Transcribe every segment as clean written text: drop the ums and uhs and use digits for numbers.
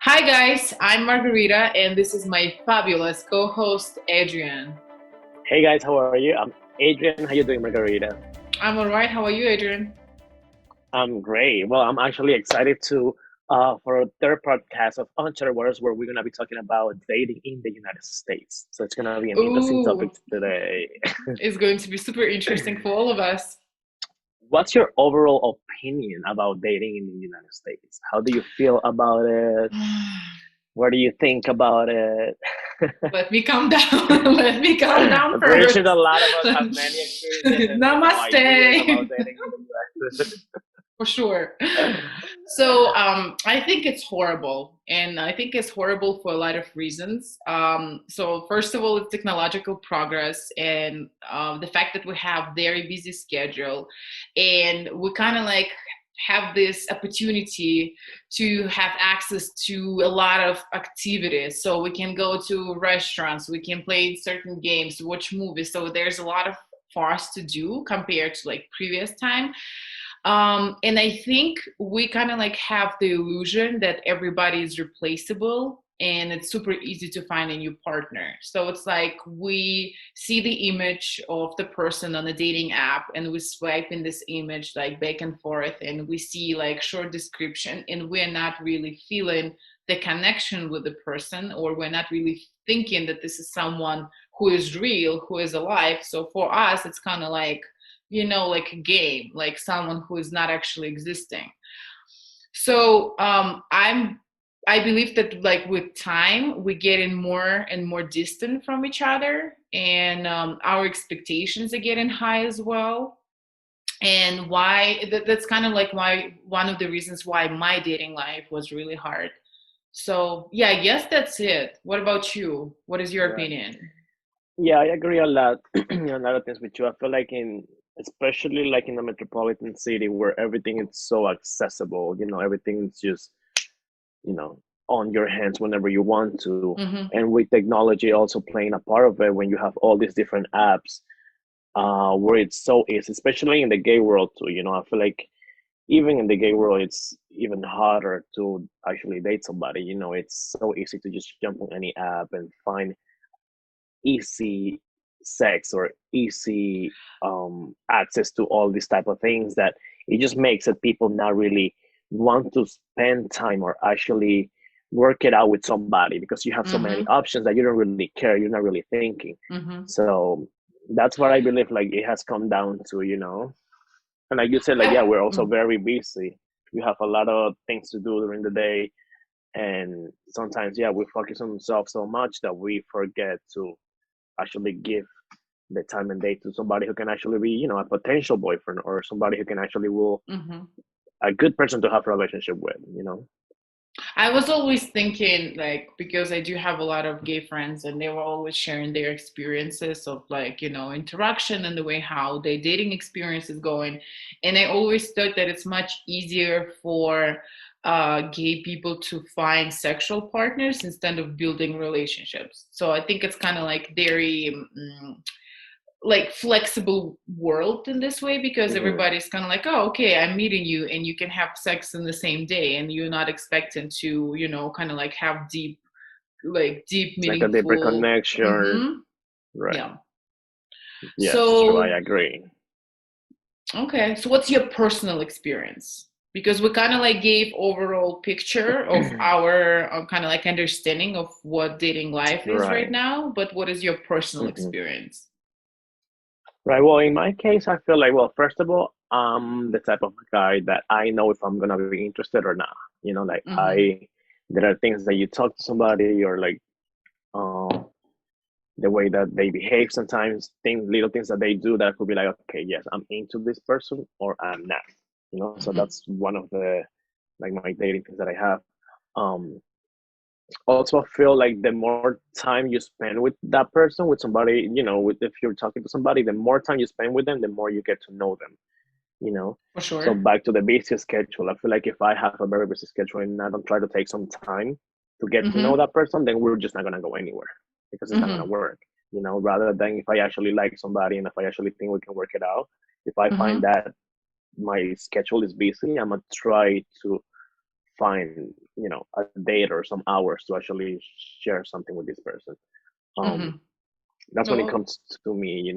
Hi guys, I'm Margarita and this is my fabulous co-host Adrian. Hey guys, how are you? I'm Adrian. How you doing, Margarita? I'm alright, how are you Adrian? I'm great. Well, I'm actually excited to for a third podcast of Uncharted Waters, where we're gonna be talking about dating in the United States. So it's gonna be an interesting topic Ooh, today. it's going to be super interesting for all of us. What's your overall opinion about dating in the United States? How do you feel about it? What do you think about it? Let me calm down. Let me calm down I'm pretty sure that a first. lot of us have many experiences and ideas about Namaste. dating in the US. For sure. So I think it's horrible, and I think it's horrible for a lot of reasons. So first of all, it's technological progress, and the fact that we have very busy schedule, and we kind of like have this opportunity to have access to a lot of activities. So we can go to restaurants, we can play certain games, watch movies. So there's a lot of for us to do compared to like previous time. And I think we kind of like have the illusion that everybody is replaceable and it's super easy to find a new partner. So it's like we see the image of the person on the dating app and we swipe in this image like back and forth and we see like short description and we're not really feeling the connection with the person, or we're not really thinking that this is someone who is real, who is alive. So for us, it's kind of like, like a game, like someone who is not actually existing. So I believe that like with time we're getting more and more distant from each other, and our expectations are getting high as well. And that's kind of like why one of the reasons why my dating life was really hard. So yeah, I guess that's it. What about you? What is your Right. opinion? Yeah, I agree a lot on a lot of things with you. I feel like especially like in a metropolitan city where everything is so accessible, everything is just, you know, on your hands whenever you want to. Mm-hmm. And with technology also playing a part of it, when you have all these different apps, where it's so easy, especially in the gay world too. I feel like even in the gay world, it's even harder to actually date somebody. It's so easy to just jump on any app and find easy sex or easy access to all these type of things, that it just makes it people not really want to spend time or actually work it out with somebody, because you have so many Mm-hmm. options that you don't really care, you're not really thinking. Mm-hmm. So that's what I believe like it has come down to. And like you said, like, yeah, I, we're also mm, very busy. We have a lot of things to do during the day, and sometimes, yeah, we focus on ourselves so much that we forget to actually give the time and date to somebody who can actually be, a potential boyfriend, or somebody who can actually will mhm. a good person to have a relationship with. I was always thinking, like, because I do have a lot of gay friends and they were always sharing their experiences of, like, interaction and the way how their dating experience is going. And I always thought that it's much easier for gay people to find sexual partners instead of building relationships. So I think it's kind of like very like flexible world in this way, because Hmm. everybody's kind of like, oh, okay, I'm meeting you and you can have sex in the same day and you're not expecting to kind of like have deep Like a deeper meaningful. connection, Hmm. right? Yeah. Yes, true, I So agree. okay, so what's your personal experience? Because we kind of like gave overall picture of our kind of like understanding of what dating life is right Right. now, but what is your personal Hmm. experience? Right. Well, in my case, I feel like, well, first of all, I'm the type of guy that I know if I'm gonna be interested or not. Like, Mm-hmm. there are things that you talk to somebody, or like, um, the way that they behave sometimes, little things that they do, that could be like, okay, yes, I'm into this person or I'm not. So Mm-hmm. that's one of the, like, my dating things that I have. Um, Also, I feel like the more time you spend with that person, with somebody, if you're talking to somebody, the more time you spend with them, the more you get to know them. you know For so sure. back to the busy schedule, I feel like if I have a very busy schedule and I don't try to take some time to get to know Mm-hmm. that person, then we're just not going to go anywhere, because it's not going to Mm-hmm. work. Rather than, if I actually like somebody and if I actually think we can work it out, if I find Mm-hmm. that my schedule is busy, I'm going to try to find, a date or some hours to actually share something with this person. Um, Mm-hmm. that's when it No. comes to me.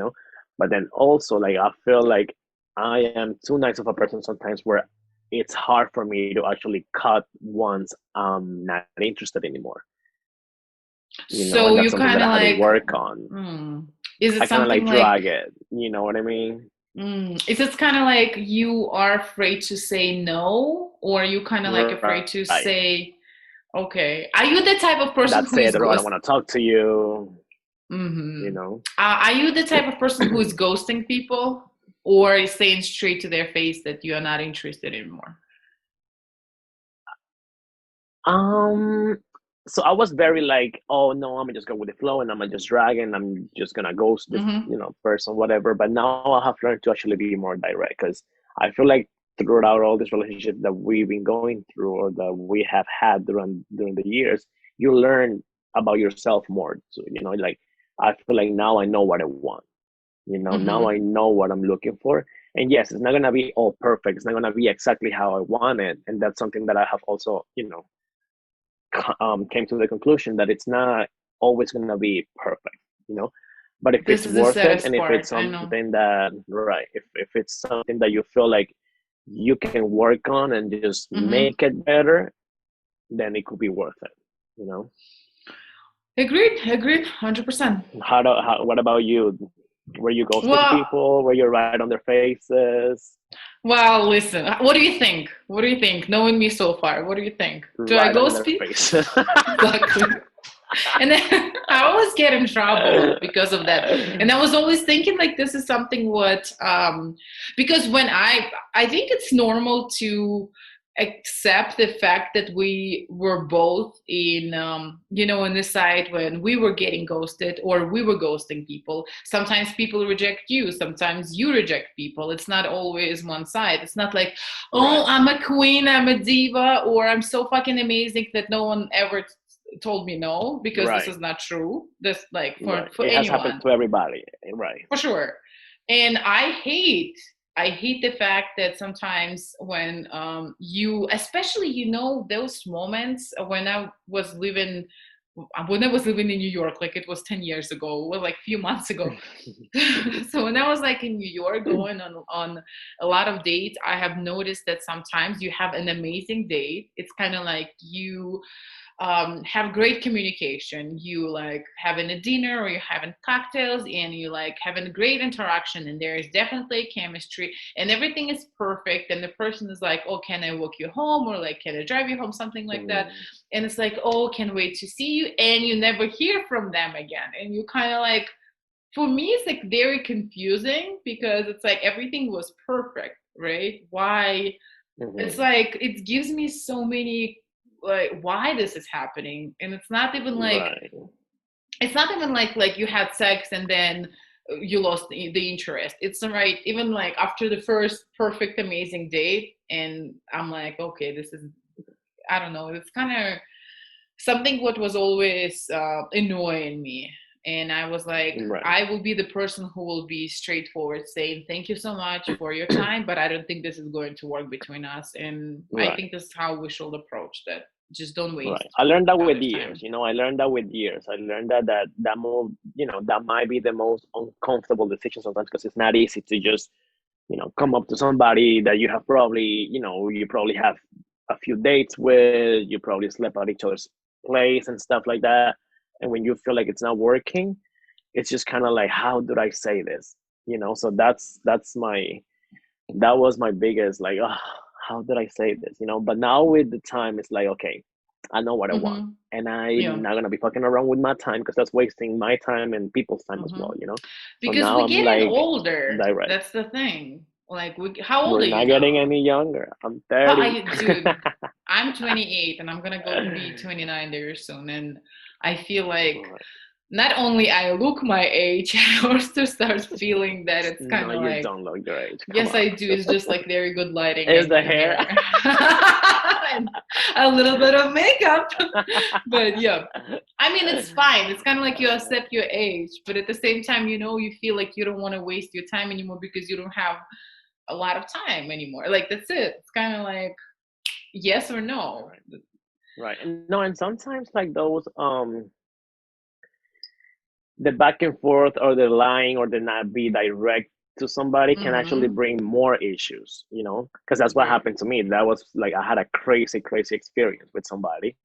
But then also, like, I feel like I am too nice of a person sometimes where it's hard for me to actually cut once I'm not interested anymore. So And that's you something that kind I of had to like, work on. is it I kind of something like like, drag it, you know what I mean? is it kind of like you are afraid to say no, or you kind of like afraid to Right. say, okay? Are you the type of person That's who it, is or I don't ghost? want to talk to you, you Mm-hmm. know? Are you the type of person who is ghosting people, or is saying straight to their face that you are not interested anymore? Um, so I was very like, oh no, I'm gonna just go with the flow and I'm gonna just drag and I'm just gonna ghost this, Mm-hmm. person, whatever. But now I have learned to actually be more direct because I feel like throughout all this relationship that we've been going through or that we have had during the years, you learn about yourself more. So, like I feel like now I know what I want. Now Mm-hmm. I know what I'm looking for. And yes, it's not gonna be all perfect. It's not gonna be exactly how I want it. And that's something that I have also, came to the conclusion that it's not always going to be perfect, you know. But if This it's is the worth it, saddest and if part. it's I know. something that right, if it's something that you feel like you can work on and just Mm-hmm. make it better, then it could be worth it, you know. Agreed. Agreed. 100%. What about you? Were you ghosting Well, people? Were you right on their faces? well, listen. What do you think? What do you think? Knowing me so far, what do you think? Do I Right on ghost their people? face. Exactly. And then I always get in trouble because of that. And I was always thinking like this is something what because when I think it's normal to accept the fact that we were both in in this side when we were getting ghosted or we were ghosting people. Sometimes people reject you, sometimes you reject people. It's not always one side. It's not like, oh, Right, I'm a queen, I'm a diva, or I'm so fucking amazing that no one ever told me no, because this right, is not true. This like right. for It has happened anyone, to everybody, right? for sure. And I hate the fact that sometimes when you, especially those moments when I was living in New York, like it was 10 years ago, it was like a few months ago. So when I was like in New York going on a lot of dates, I have noticed that sometimes you have an amazing date. It's kind of like you have great communication. You like having a dinner or you're having cocktails and you like having a great interaction, and there is definitely a chemistry and everything is perfect. And the person is like, oh, can I walk you home, or like, can I drive you home, something like that. Mm, And it's like, oh, can't wait to see you. And you never hear from them again. And you kind of like, for me, it's like very confusing because it's like everything was perfect, right? Why? It's mhm. like it gives me so many like why this is happening. And Right. it's not even like you had sex and then you lost the interest. It's not right even like after the first perfect amazing date, and I'm like, okay, this is, I don't know, it's kind of something what was always annoying me. And I was like, Right. I will be the person who will be straightforward saying thank you so much for your time, but I don't think this is going to work between us. And I Right. think this is how we should approach that. Just don't Right. waste I learned that each with other's years. time. I learned that with years. I learned that move, that might be the most uncomfortable decision sometimes because it's not easy to just, come up to somebody that you probably have a few dates with, you probably slept at each other's place and stuff like that. And when you feel like it's not working, it's just kind of like, how did I say this? So that was my biggest like, oh, how did I say this? But now with the time, it's like, okay, I know what I want, Hmm. and I'm Yeah. not gonna be fucking around with my time because that's wasting my time and people's time as Hmm. well. So Because now we I'm getting like older. direct. That's the thing. Like, how old We're are you not getting now? any younger. I'm How are 30. you, dude? I'm 28 and I'm gonna go be 29 very soon, and I feel like Right. not only I look my age, I also start feeling that it's kind No, of you like, don't look your age. Come yes, on. I do. It's just like very good lighting Is the in hair? here. And a little bit of makeup. But yeah, I mean, it's fine. It's kind of like you accept your age, but at the same time, you feel like you don't want to waste your time anymore because you don't have a lot of time anymore. Like, that's it. It's kind of like, Yes or no? Right. Right. And no, and sometimes like those the back and forth or the lying or the not be direct to somebody can actually Mm-hmm. bring more issues, you know, because that's what Agree. happened to me. That was like I had a crazy, crazy experience with somebody.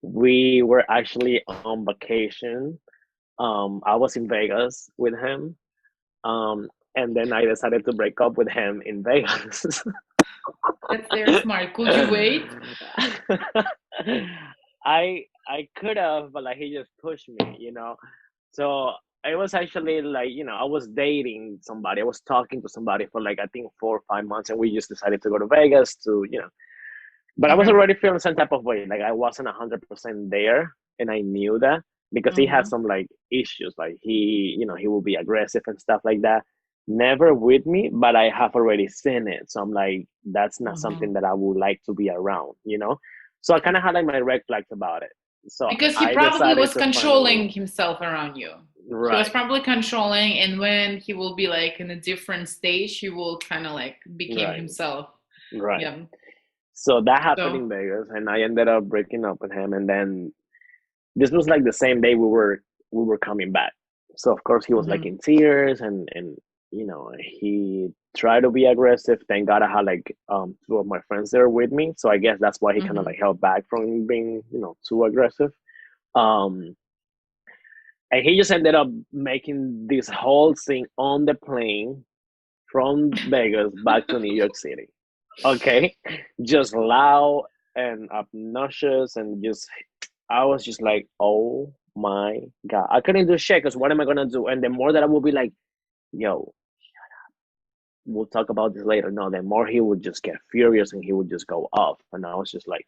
We were actually on vacation. I was in Vegas with him. And then I decided to break up with him in Vegas. That's very smart. Could you wait? I could have, but like he just pushed me, you know. So it was actually like, you know, I was dating somebody. I was talking to somebody for like I think 4 or 5 months, and we just decided to go to Vegas to, you know. But I was Okay. already feeling some type of way. Like I wasn't 100% there, and I knew that because he had Mm-hmm. some like issues. Like he, you know, he will be aggressive and stuff like that. Never with me, but I have already seen it. So I'm like, that's not Mm-hmm. something that I would like to be around, you know? So I kind of had like my red flags about it. So Because he I probably decided was to finally, controlling himself around you. He was right, probably controlling, and when he will be like in a different stage, he will kind of like became right, himself. right. Yeah. So that happened So. in Vegas, and I ended up breaking up with him. And then this was like the same day we were coming back. So of course he was like Hmm. in tears, and you know he tried to be aggressive. Thank God I had like two of my friends there with me. So I guess that's why he kind of Hmm. like held back from being, you know, too aggressive. Um and he just ended up making this whole thing on the plane from Vegas back to New York City. Okay. Just loud and obnoxious, and just I was just like, oh my God. I couldn't do shit because what am I gonna do? And the more that I would be like, yo, we'll talk about this later. No, the more he would just get furious and he would just go off. And I was just like,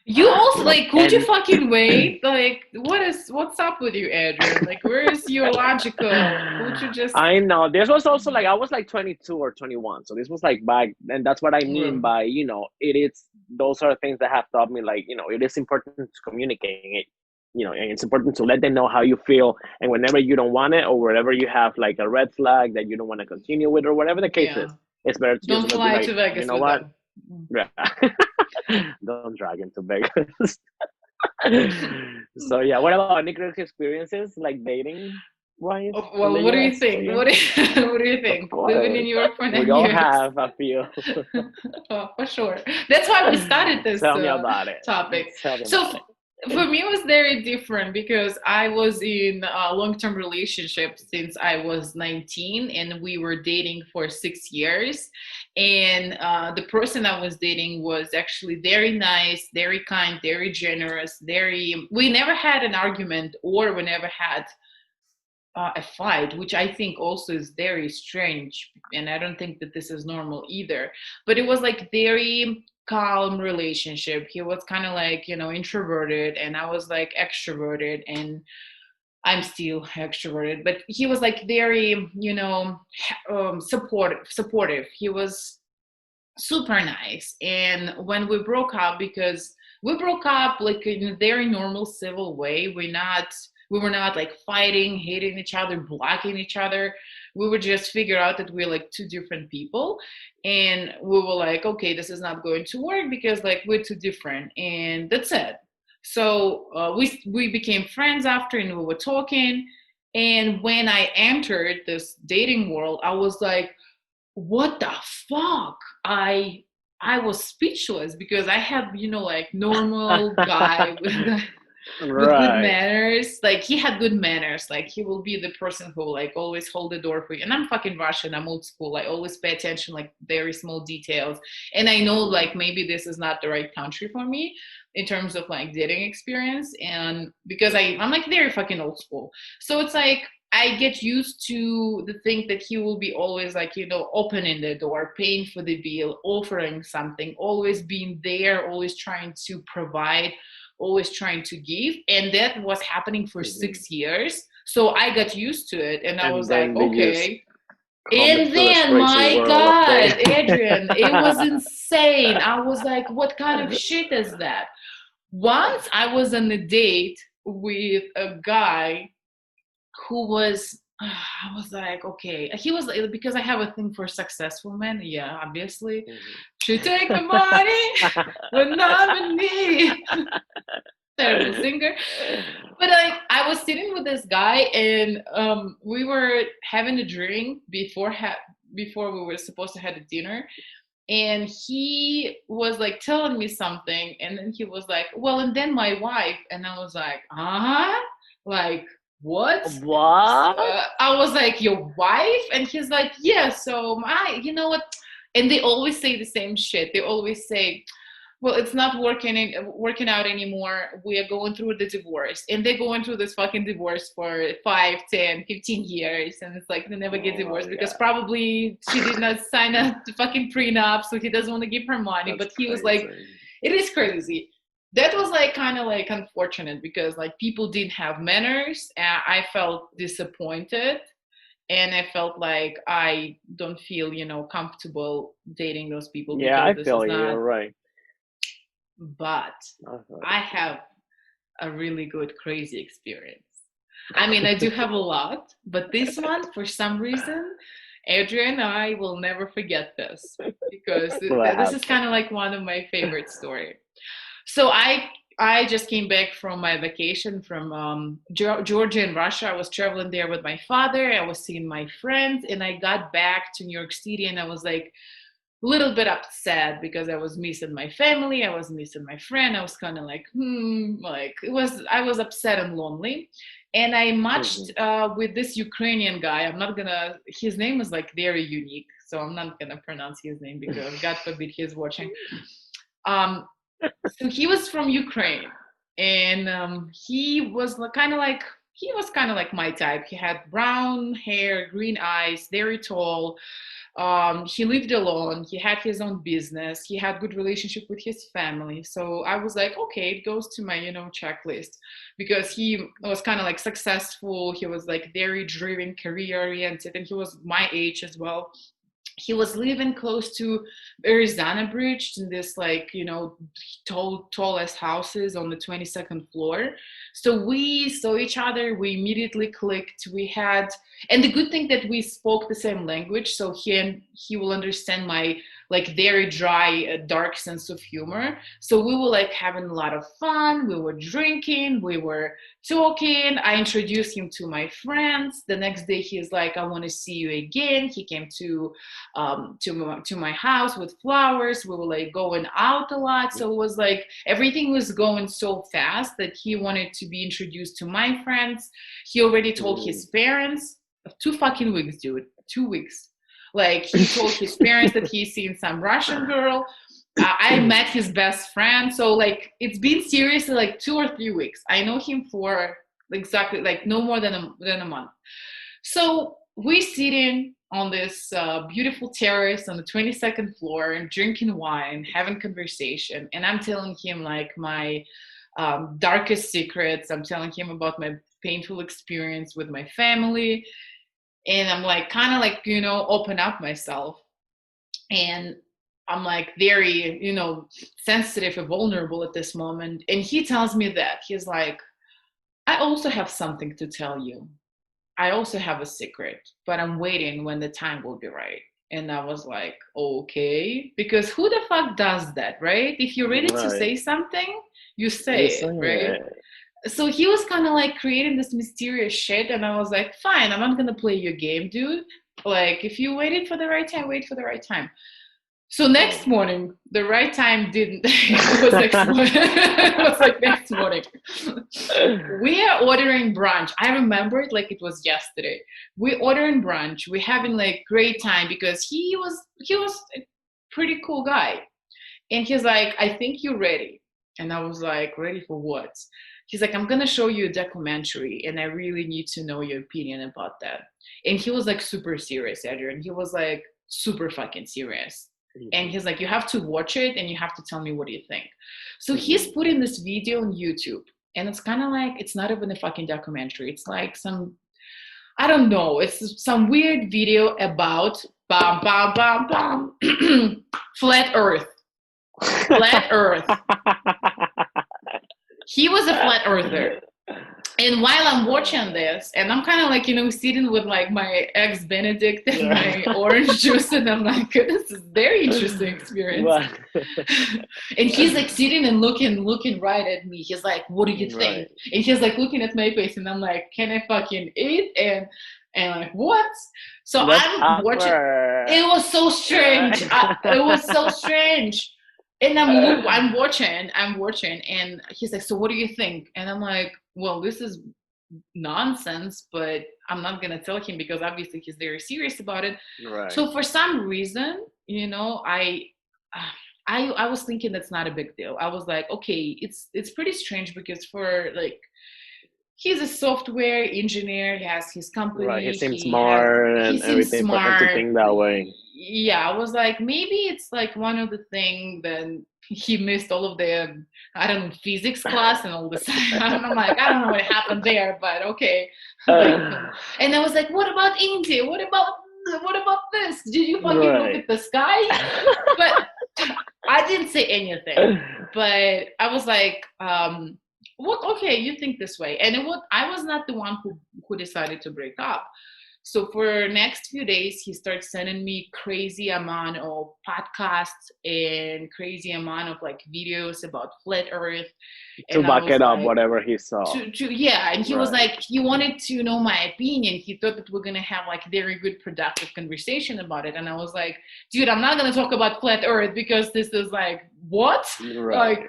You you also know, like, could you and fucking wait? Like, what's up with you, Adrian? Like, where is your logical? Could you just? I know this was also like I was like 22 or 21. So this was like back, and that's what I mean Mm, by, you know, it is those are things that have taught me like, you know, it is important to communicate it, you know, and it's important to let them know how you feel. And whenever you don't want it or wherever you have like a red flag that you don't want to continue with or whatever the case is, yeah. it's better to just Don't be fly like, to you Vegas know with what? them. Mm. Yeah. Don't drag him to Vegas. So yeah, what about any great experiences like dating wise Oh, in well, the what do you US for think? you? What do you Of think? Living in course. New York for We 9 all years. have a few. Oh, for sure. That's why we started this Tell me about it. topic. Tell me So about for it. me, it was very different because I was in a long-term relationship since I was 19, and we were dating for 6 years. And the person I was dating was actually very nice, very kind, very generous, very. We never had an argument, or we never had a fight, which I think also is very strange. And I don't think that this is normal either. But it was like very calm relationship. He was kind of like, introverted, and I was like extroverted, and I'm still extroverted. But he was like very, supportive. He was super nice. And when we broke up, because we broke up like in a very normal civil way, we were not like fighting, hating each other, blocking each other. We would just figure out that we're like two different people, and we were like, okay, this is not going to work because like we're too different, and that's it. So we became friends after, and we were talking. And when I entered this dating world, I was like, what the fuck? I was speechless because I had, like normal guy with with good Right. manners. Like he had good manners. Like he will be the person who like always hold the door for you. And I'm fucking Russian. I'm old school. I always pay attention like very small details. And I know like maybe this is not the right country for me in terms of like dating experience. And because I'm like very fucking old school. So it's like I get used to the thing that he will be always like, opening the door, paying for the bill, offering something, always being there, always trying to provide, always trying to give. And that was happening for Mhm. 6 years. So I got used to it, and I was And like, then they just okay. come And into this then, crazy my world of God, dating. Adrian, it was insane. I was like, what kind of shit is that? Once I was on a date with a guy who was I was like, okay. He was like, because I have a thing for successful men. Yeah, obviously. Mhm. She take my money when I'm in need. Terrible singer. But like I was sitting with this guy and we were having a drink before we were supposed to have a dinner, and he was like telling me something, and then he was like, well, and then my wife, and I was like, like what? What? I was like, your wife? And he's like, yeah, so my, you know what, and they always say the same shit. They always say, well, it's not working out anymore. We are going through the divorce, and they're going through this fucking divorce for 5, 10, 15 years, and it's like they never get Oh divorced my because God. probably she did not sign a fucking prenup, so he doesn't want to give her money. That's But he was like, crazy. it is crazy. That was like kind of like unfortunate because like people didn't have manners. I felt disappointed, and I felt like I don't feel, comfortable dating those people Yeah, because I this is feel you. not. You're right. But I feel I have a really good crazy experience. I mean, I do have a lot, but this one, for some reason, Adrian and I will never forget this because what this is happened. kind of like one of my favorite stories. So I just came back from my vacation from Georgia and Russia. I was traveling there with my father. I was seeing my friends, and I got back to New York City, and I was like a little bit upset because I was missing my family. I was missing my friend. I was kind of like, like I was upset and lonely. And I matched Mhm. with this Ukrainian guy. I'm not gonna, his name is like very unique. So I'm not gonna pronounce his name because God forbid he's watching. Um, so he was from Ukraine, and he was kind of like my type. He had brown hair, green eyes, very tall. He lived alone. He had his own business. He had good relationship with his family. So I was like, okay, it goes to my checklist because he was kind of like successful. He was like very driven, career oriented, and he was my age as well. He was living close to Arizona Bridge in this like tallest houses on the 22nd floor. So we saw each other. We immediately clicked. We had, and the good thing that we spoke the same language, so he will understand my like very dry, dark sense of humor. So we were like having a lot of fun. We were drinking. We were talking. I introduced him to my friends. The next day, he's like, "I want to see you again." He came to my house with flowers. We were like going out a lot, so it was like everything was going so fast that he wanted to be introduced to my friends. He already told Mm. his parents. 2 fucking weeks, dude. 2 weeks. Like he told his parents that he's seen some Russian girl. I met his best friend, so like it's been seriously like 2 or 3 weeks. I know him for exactly like no more than a month. So we're sitting on this beautiful terrace on the 22nd floor and drinking wine, having conversation. And I'm telling him like my darkest secrets. I'm telling him about my painful experience with my family. And I'm like, kind of like, open up myself. And I'm like very, sensitive and vulnerable at this moment. And he tells me that he's like, I also have something to tell you. I also have a secret, but I'm waiting when the time will be right. And I was like, okay, because who the fuck does that, right? If you're ready to Right. say something, you You say it, saying right? it. So he was kind of like creating this mysterious shit, and I was like, fine, I'm not gonna play your game, dude. Like, if you waited for the right time, wait for the right time. So next Oh. morning, the right time didn't. It was next morning. It was like next morning. We are ordering brunch. I remember it like it was yesterday. We ordering brunch. We're having like great time because he was a pretty cool guy. And he's like, I think you're ready. And I was like, ready for what? He's like, I'm gonna show you a documentary and I really need to know your opinion about that. And he was like super serious, Adrian. He was like super fucking serious. And Mhm. he's like, you have to watch it and you have to tell me what you think. So he's Mhm. putting this video on YouTube. And it's kind of like, it's not even a fucking documentary. It's like some, I don't know, it's some weird video about bam, bam, bam, bam, flat earth. Flat earth. He was a flat earther. And while I'm watching Uh, this, and I'm kind of like, sitting with like my eggs Benedict and yeah. my orange juice, and I'm like, this is very interesting experience. What? And he's like sitting and looking right at me. He's like, "What do you Right. think?" And he's like looking at my face, and I'm like, "Can I fucking eat?" And like, what? So That's I'm watching. awkward. It was so strange. Right. It was so strange. And I'm watching, and he's like, "So what do you think?" And I'm like, "Well, this is nonsense, but I'm not gonna tell him because obviously he's very serious about it." Right. So for some reason, I was thinking that's not a big deal. I was like, okay, it's pretty strange because for like he's a software engineer, he has his Right. He company, seems smart he and seems everything for him to smart. think that way. Yeah, I was like, maybe it's like one of the thing that he missed all of the I don't know physics class and all this. I'm like, I don't know what happened there, but okay. Like, and I was like, what about India? What about this? Did you fucking look Right. at the sky? But I didn't say anything. But I was like, what? Okay, you think this way, and I was not the one who decided to break up. So for next few days, he starts sending me crazy amount of podcasts and crazy amount of like videos about flat Earth, To and I back was it up, like, whatever he saw. yeah, and he was Right. like, he wanted to know my opinion. He thought that we're gonna have like very good productive conversation about it, and I was like, dude, I'm not gonna talk about flat Earth because this is like what, like. Right.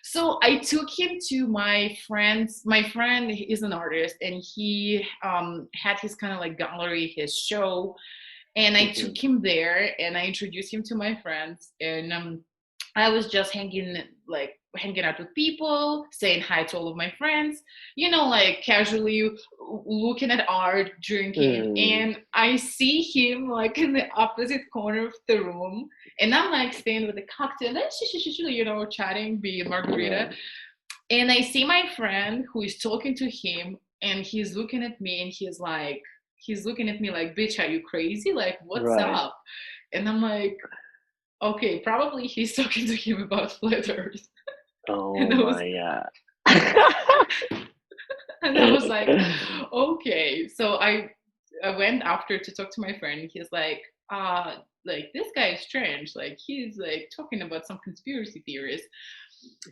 So I took him to my friend's. My friend is an artist, and he had his kind of like gallery, his show, and I Hmm. took him there, and I introduced him to my friends, and I was just hanging out with people, saying hi to all of my friends, like casually looking at art, drinking, Mm. and I see him like in the opposite corner of the room, and I'm like staying with a cocktail, chatting, being margarita, Right. and I see my friend who is talking to him, and he's looking at me, and he's looking at me like, bitch, are you crazy? Like, what's Right. up? And I'm like, okay, probably he's talking to him about flat Earth. Oh And I was my God. and I was like, okay. So I went after to talk to my friend. He's like this guy is strange. Like he's like talking about some conspiracy theories.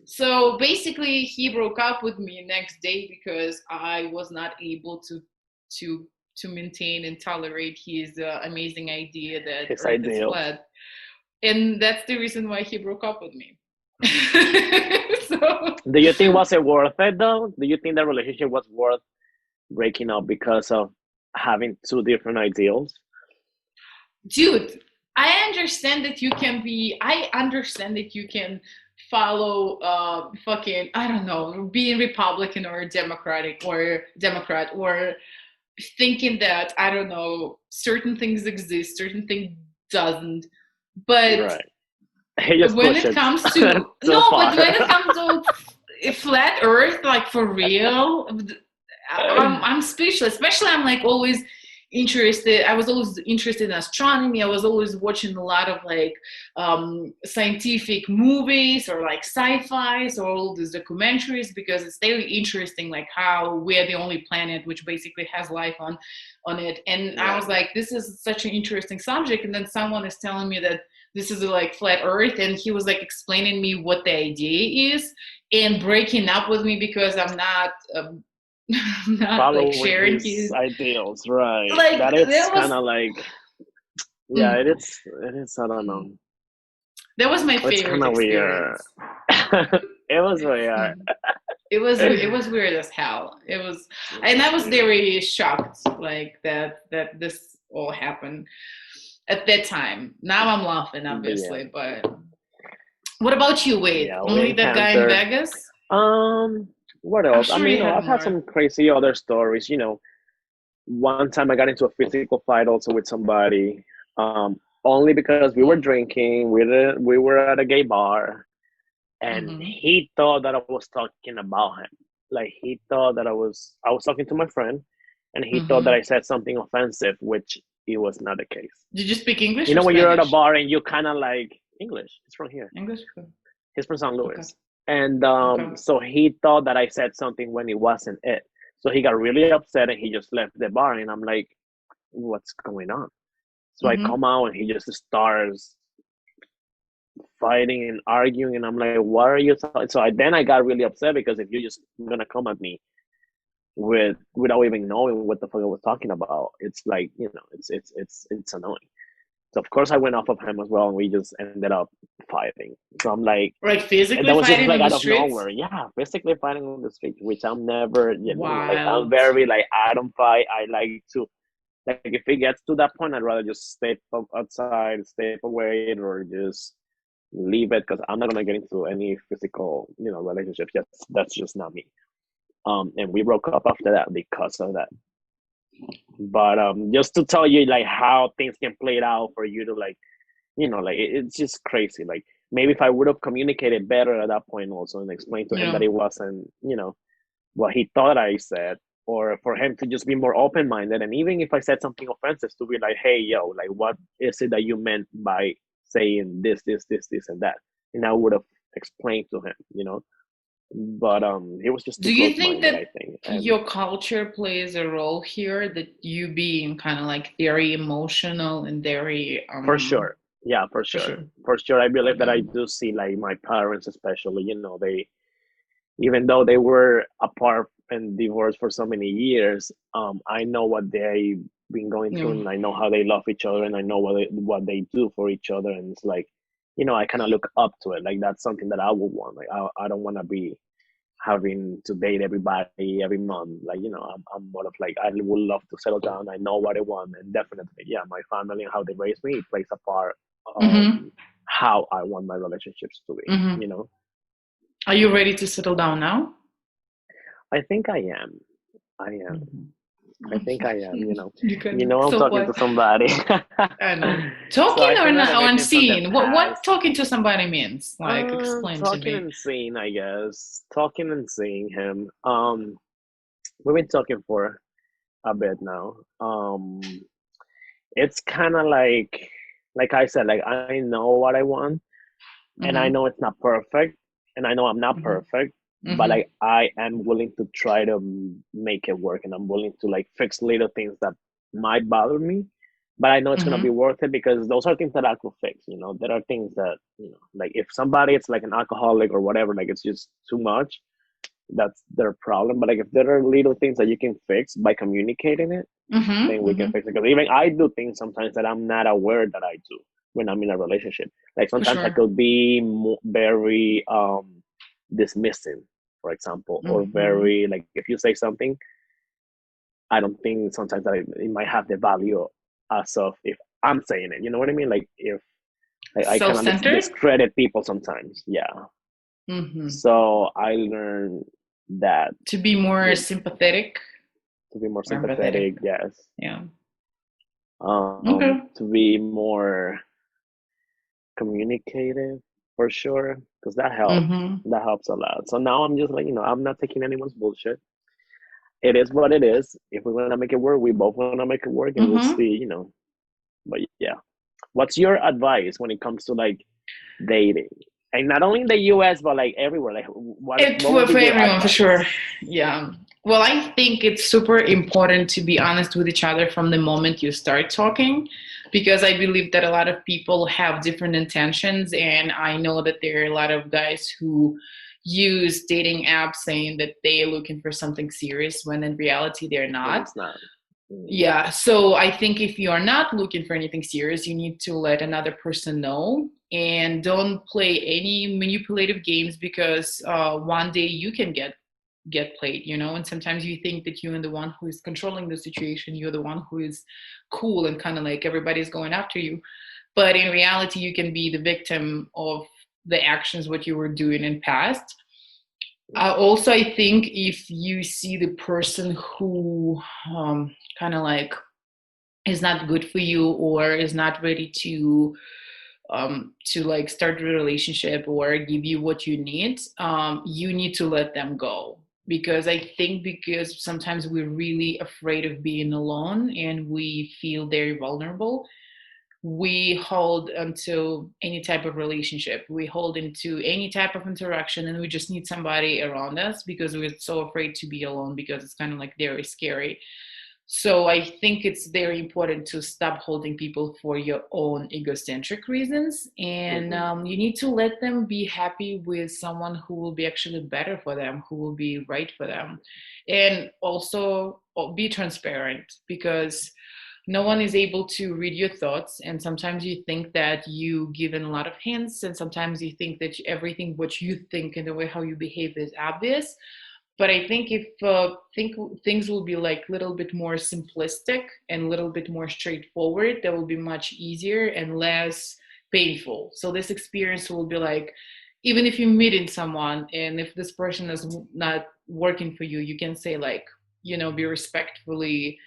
So basically he broke up with me next day because I was not able to to maintain and tolerate his amazing idea that His Earth is ideals. flat. And that's the reason why he broke up with me. So, Do you think was it worth it though? Do you think the relationship was worth breaking up because of having two different ideals? dude, I understand that you can follow fucking I don't know, being Republican or Democrat or thinking that I don't know, certain things exist, certain things doesn't. But Right. He just when pushed it it comes to so no, far. but when it comes to flat Earth, like for real, I'm speechless. Especially, I'm like always interested. I was always interested in astronomy. I was always watching a lot of like scientific movies or like sci-fi's or all these documentaries because it's very interesting, like how we're the only planet which basically has life on it. And I was Right. like, this is such an interesting subject. And then someone is telling me that this is like flat Earth, and he was like explaining me what the idea is and breaking up with me because I'm not not like Following sharing his his ideals, right. like That it's kind of like, yeah, mm, it is, I don't know. that was my It's kind favorite of weird. experience. It was weird. It was weird as hell. It was, and I was Yeah. very shocked like that this all happened at that time. Now I'm laughing But yeah, obviously, but what about you, Wade? yeah, we Only that guy in encounter. Vegas? Um, what I'm else? I sure mean, you had I've had more. some crazy other stories. One time I got into a physical fight also with somebody. Only because we were Mm. drinking. We were at a gay bar, and Mm-hmm. he thought that I was talking about him. Like he thought that I was talking to my friend, and he thought that Mm-hmm. I said something offensive, which it was not the case. Did you speak English You or know when you're at a Spanish? bar and you kind of like English. He's from here. English. He's from St. Okay. Louis, And Okay. so he thought that I said something when it wasn't it. So he got really upset and he just left the bar. And I'm like, what's going on? So I Mm-hmm. come out and he just starts fighting and arguing. And I'm like, what are you talking? So then I got really upset because if you're just gonna come at me without even knowing what the fuck I was talking about, it's like, it's annoying. So of course I went off of him as well, and we just ended up fighting. So I'm like, Like and physically that was just fighting like on the out of streets? nowhere. Yeah, basically fighting on the street, which I'm never, like I'm Wild. very like I don't fight. I like to like if it gets to that point, I'd rather just step outside, step away, or just leave it because I'm not gonna get into any physical, relationships. That's just not me. And we broke up after that because of that. But just to tell you like how things can play it out for you to like, like it's just crazy. Like maybe if I would have communicated better at that point also and explained to him Yeah. that it wasn't, what he thought I said, or for him to just be more open minded. And even if I said something offensive, to be like, hey, yo, like, what is it that you meant by saying this, and that? And I would have explained to him. But he was just too Do you close think minded, I that think. And your culture plays a role here, that you being kind of like very emotional and very for sure, yeah, for for sure, sure. for sure, I believe that Okay. I do see like my parents, especially, they even though they were apart and divorced for so many years, I know what they've been going through, Yeah. and I know how they love each other, and I know what they do for each other, and it's like, I kind of look up to it. Like that's something that I would want. Like I don't want to be having to date everybody every month. Like I'm more of like I would love to settle down. I know what I want, and definitely, yeah, my family and how they raise me plays a part Mm-hmm. on how I want my relationships to be. Mm-hmm. You know, Are you ready to settle down now? I think I am. I am. I think I am. You can I'm so talking what? to somebody. I know. So Talking I or think that not or everything from the unseen? What past, talking to somebody means? Like explain to talking me. and seeing, I guess, talking and seeing him. We've been talking for a bit now. It's kind of like I said, like I know what I want, and I Mm-hmm. know it's not perfect, and I know I'm not Mm-hmm. perfect, but Mm-hmm. like I am willing to try to make it work, and I'm willing to like fix little things that might bother me, but I know it's gonna be Mm-hmm. worth it because those are things that I could fix. There are things that like if somebody it's like an alcoholic or whatever, like it's just too much. That's their problem. But like if there are little things that you can fix by communicating it, then Mm-hmm. we can Mm-hmm. fix it. Because even I do things sometimes that I'm not aware that I do when I'm in a relationship. Like For sometimes I sure. could be very dismissive, for example, or Mm-hmm. very like if you say something, I don't think sometimes that it might have the value as of if I'm saying it. You know what I mean? Like if like I kind of Self-centered? discredit people sometimes. Yeah. Mm-hmm. So I learned that To be more with sympathetic to be more or empathetic. sympathetic, yes. Yeah. Okay. To be more communicative for sure, because that helps. Mm-hmm. That helps a lot. So now I'm just like, I'm not taking anyone's bullshit. It is what it is. If we're gonna make it work, we both wanna make it work, and we'll Mm-hmm. see. But yeah, what's your advice when it comes to like dating, and not only in the U.S. but like everywhere? Like, what It what would be for your everyone for sure. advice? Yeah. Well, I think it's super important to be honest with each other from the moment you start talking, because I believe that a lot of people have different intentions, and I know that there are a lot of guys who use dating apps saying that they are looking for something serious when in reality they're When not. it's not. Mm, Yeah, so I think if you are not looking for anything serious, you need to let another person know and don't play any manipulative games, because one day you can get played, and sometimes you think that you're the one who is controlling the situation, you're the one who is cool and kind of like everybody's going after you, but in reality you can be the victim of the actions what you were doing in past. Also, I think if you see the person who kind of like is not good for you or is not ready to like start a relationship or give you what you need to let them go, because I think because sometimes we're really afraid of being alone and we feel very vulnerable. we hold onto any type of relationship, we hold into any type of interaction, and we just need somebody around us because we're so afraid to be alone because it's kind of like very scary. So I think it's very important to stop holding people for your own egocentric reasons, and Hmm. you need to let them be happy with someone who will be actually better for them, who will be right for them, and also be transparent because no one is able to read your thoughts, and sometimes you think that you given a lot of hints, and sometimes you think that everything what you think and the way how you behave is obvious. But I think if things will be like a little bit more simplistic and a little bit more straightforward, that will be much easier and less painful. So this experience will be like, even if you're meeting someone and if this person is not working for you, you can say like, be respectfully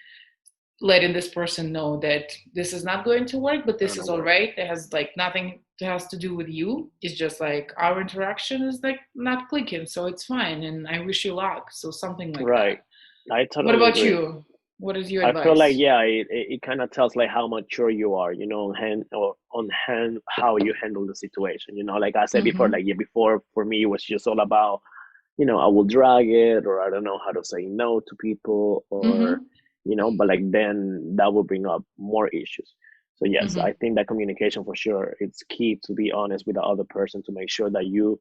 letting this person know that this is not going to work, but this Gonna is all work. right. It has like nothing that has to do with you. It's just like our interaction is like not clicking, so it's fine. And I wish you luck. So something like that. Right. I What totally about agree. you? What is your I feel like advice? yeah, it kind of tells like how mature you are, you know, on hand or on hand how you handle the situation. You know, like I said before, Mm-hmm. like yeah, before for me it was just all about, you know, I will drag it or I don't know how to say no to people or, Mm-hmm. you know, but like then that will bring up more issues. So yes, Mm-hmm. I think that communication for sure it's key to be honest with the other person to make sure that you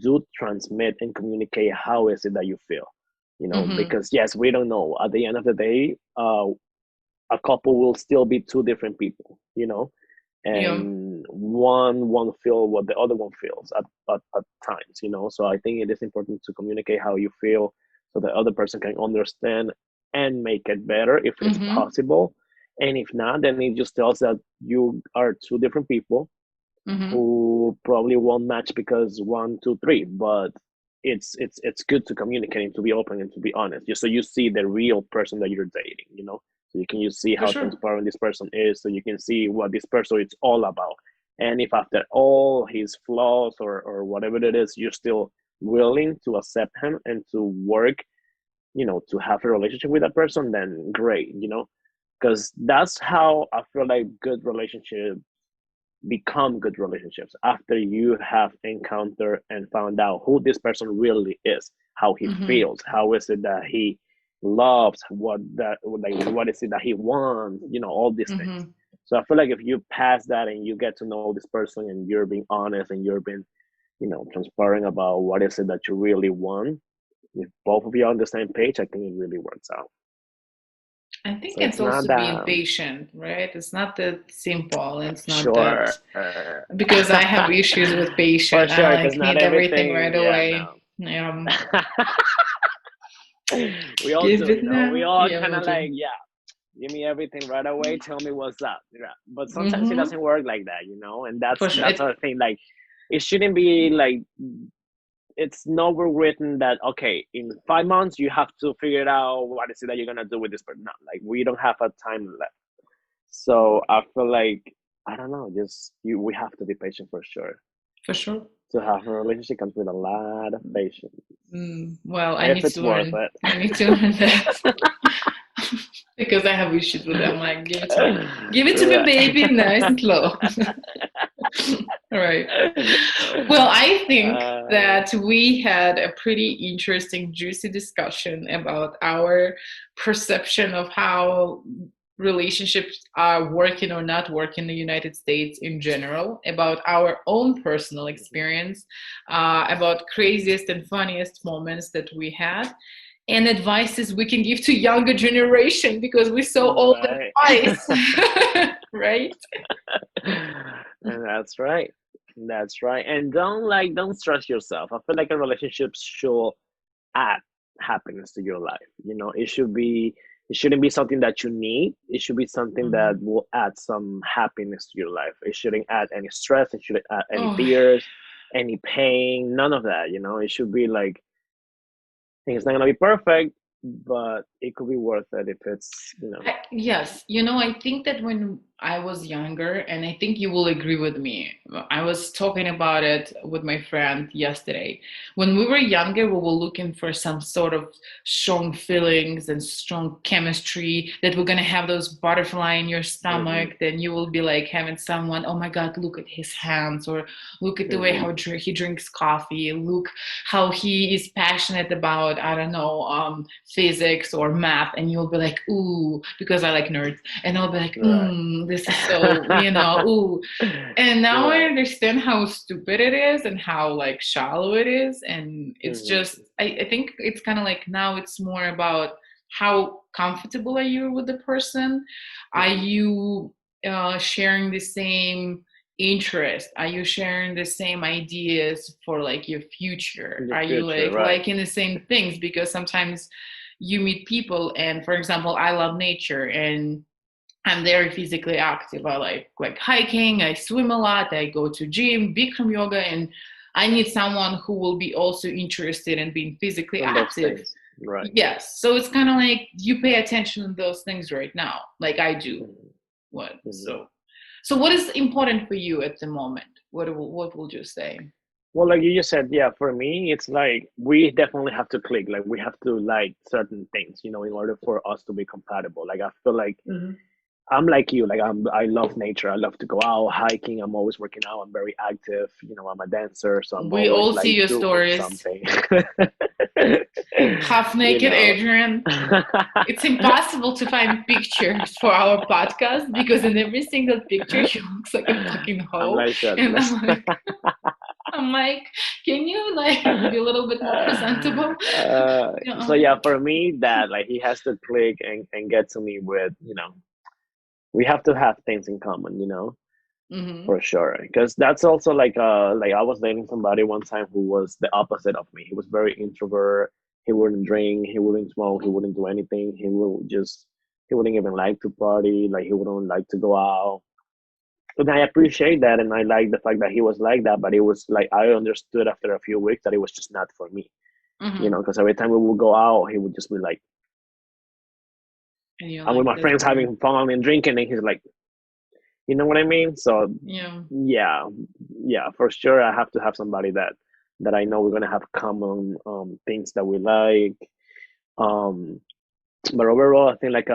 do transmit and communicate how is it that you feel, you know, Mm-hmm. because yes, we don't know at the end of the day, a couple will still be two different people, you know, Yeah. and one won't feel what the other one feels at times, you know. So I think it is important to communicate how you feel so the other person can understand and make it better if it's Mm-hmm. possible. And if not, then it just tells that you are two different people Mm-hmm. who probably won't match because one, two, three. But it's good to communicate and to be open and to be honest, just so you see the real person that you're dating. You know, so you can you see For how sure. transparent this person is, so you can see what this person is all about. And if after all his flaws or whatever it is, you're still willing to accept him and to work, you know, to have a relationship with that person, then great. You know, because that's how I feel like good relationship become good relationships after you have encountered and found out who this person really is, how he Mm-hmm. feels, how is it that he loves, what that like what is it that he wants, you know, all these things. Mm-hmm. So I feel like if you pass that and you get to know this person and you're being honest and you're being, you know, transparent about what is it that you really want, if both of you are on the same page, I think it really works out. I think So it's it's not also being that patient, right? It's not that simple. It's not that sure. because I have issues with For patient. I sure, because like not need everything everything, right yeah, away. no. Um, We all give do, it you know. We now. all Yeah, kind we'll of do. like, yeah, give me everything right away. Tell me what's up. Yeah. But sometimes it Mm-hmm. doesn't work like that, you know. And that's For sure. that's the thing. Like, it shouldn't be like it's nowhere written that okay, in 5 months you have to figure it out. What is it that you're gonna do with this person? No, like we don't have a time left. So I feel like I don't know. Just you, we have to be patient for sure. For sure. To have a relationship comes with a lot of patience, Well, I if need it's to worth learn. it. I need to learn that because I have issues with them. Like, give it to me. Give it to me, Right. baby. Nice and slow. All right. Well, I think uh, that we had a pretty interesting, juicy discussion about our perception of how relationships are working or not working in the United States in general, about our own personal experience, about craziest and funniest moments that we had, and advices we can give to younger generation because we're so old and right. wise, right? And that's right. That's right. And don't stress yourself. I feel like a relationship should add happiness to your life. You know, it shouldn't be something that you need. It should be something that Mhm. will add some happiness to your life. It shouldn't add any stress, it shouldn't add any Oh, tears, any pain, none of that, you know. It should be like it's not gonna be perfect, but it could be worth it if it's, you know. yes, I think that when I was younger, and I think you will agree with me. I was talking about it with my friend yesterday. When we were younger, we were looking for some sort of strong feelings and strong chemistry, that we're gonna have those butterfly in your Hmm. stomach. Then you will be like having someone, oh my God, look at his hands, or look at the way Hmm. how he drinks coffee, look how he is passionate about, I don't know, physics or math, and you'll be like, ooh, because I like nerds, and I'll be like, Right. this is so, ooh. And now I Right. understand how stupid it is and how like shallow it is. And it's just, Hmm. I think it's kind of like now it's more about how comfortable are you with the person? Are Hmm. you sharing the same interest? Are you sharing the same ideas for like your future? In the Are you future, like right. liking the same things? Because sometimes you meet people, and for example, I love nature, and I'm very physically active. I like hiking, I swim a lot, I go to gym, Bikram yoga, and I need someone who will be also interested in being physically And those active. things, right. Yes. So it's kind of like you pay attention to those things right now, like I do. Hmm. What? Hmm. So what is important for you at the moment? What would you say? Well, like you just said, yeah, for me, it's like we definitely have to click. Like we have to like certain things, in order for us to be compatible. Like I feel like Mhm. I'm like you. Like I love nature. I love to go out hiking. I'm always working out. I'm very active. I'm a dancer, so I'm We always all see like your doing stories. something. Half you naked know. Adrian. It's impossible to find pictures for our podcast because in every single picture she looks like a fucking I'm hoe. like And shirtless. I'm like, can you like be a little bit more presentable? So Yeah. yeah, for me, that like he has to click and get to me with, we have to have things in common, Mm-hmm. for sure. Because that's also like I was dating somebody one time who was the opposite of me. He was very introvert. He wouldn't drink, he wouldn't smoke, he wouldn't do anything. He wouldn't even like to party, like he wouldn't like to go out. And I appreciate that, and I like the fact that he was like that. But it was like I understood after a few weeks that it was just not for me, Mm-hmm. because every time we would go out, he would just be like, And you're I'm with like, my that's friends weird. having fun and drinking, and he's like, you know what I mean? So Yeah. yeah, yeah, for sure, I have to have somebody that I know we're gonna have common things that we like. Um, but overall, I think like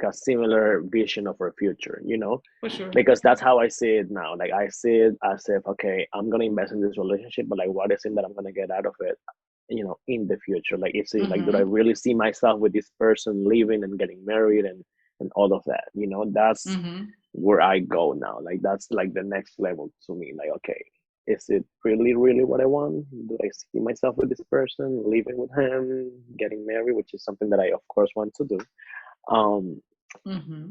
a similar vision of our future, For sure. because that's how I see it now. Like I see it as if, okay, I'm gonna invest in this relationship, but like, what is it that I'm gonna get out of it? In the future, like, is it like, do I Mm-hmm. really see myself with this person living and getting married and all of that? That's Mm-hmm. where I go now. Like that's like the next level to me. Like, okay, is it really, really what I want? Do I see myself with this person, living with him, getting married, which is something that I of course want to do. Um, Mm-hmm.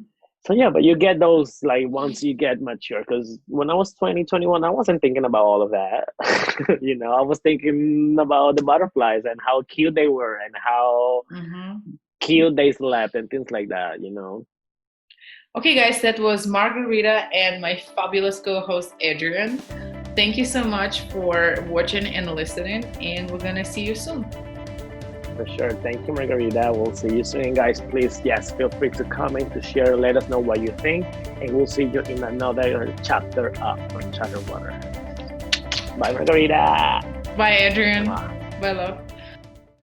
so yeah, but you get those like once you get mature. Because when I was 20, 21, I wasn't thinking about all of that. I was thinking about the butterflies and how cute they were and how Mm-hmm. cute they slept and things like that. Okay, guys, that was Margarita and my fabulous co-host Adrian. Thank you so much for watching and listening, and we're gonna see you soon. For sure. Thank you, Margarita. We'll see you soon, guys. Please, yes, feel free to comment, to share, let us know what you think, and we'll see you in another chapter of Uncharted Waters. Bye, Margarita. Bye, Adrian. Mwah. Bye, love.